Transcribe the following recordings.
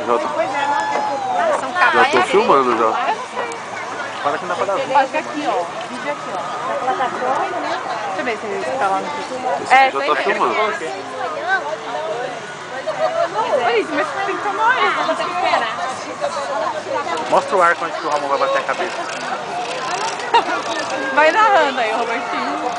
Já tô filmando já. Fala que não dá pra dar. Acho que aqui, ó. Vídeo aqui, ó. Deixa eu ver se ele tá lá no vídeo. Já tá filmando. Olha isso, mas tem que tomar isso. Mostra o arco antes que o Ramon vai bater a cabeça. Vai narrando aí, Robertinho.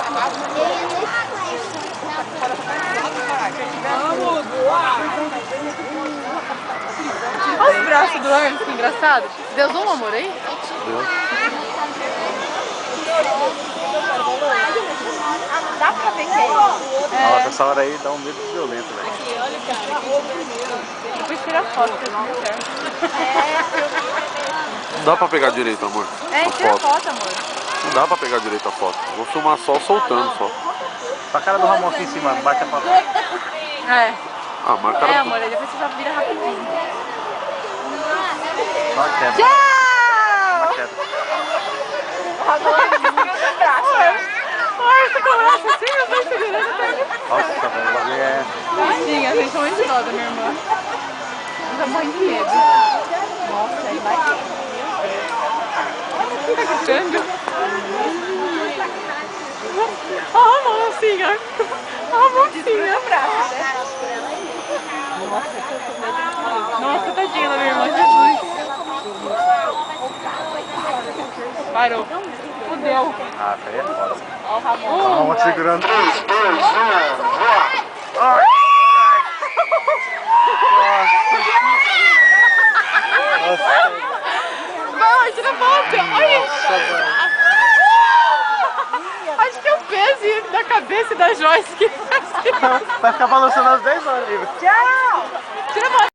Olha os braços do Hermes, que engraçado. Deu zoom, amor, aí? Dá pra ver que é ele. Nossa, essa hora aí dá um medo violento, velho. Depois tira a foto, que eu não quero. Não dá pra pegar direito, amor. Tira a foto, amor. Não dá pra pegar direito a foto. Vou filmar só soltando só. A cara do Ramon aqui em cima, bate a foto. É. Ah, mas a cara... Amor, aí depois você já vira rapidinho. Só a queda. Tchau! Uma queda. Ai, você com o braço assim, eu tô segurando até aqui. Nossa, velho, o bagulho é... Bichinha, a gente é muito dó da minha irmã. Tá morrendo de medo. Nossa, aí vai. Tá gritando? Ó, a mãozinha. Ó, a mãozinha. Nossa, tadinha da minha irmã, Jesus. Parou. Fudeu. Ah, essa aí é foda. Ó o Ramon. O Ramon segurando. 3, 2, 1, voa! Vai, tira a foto. Olha. Acho que é o peso da cabeça da Joyce que faz. Vai ficar balançando às 10 horas, Ivo. Tchau. Tira a foto.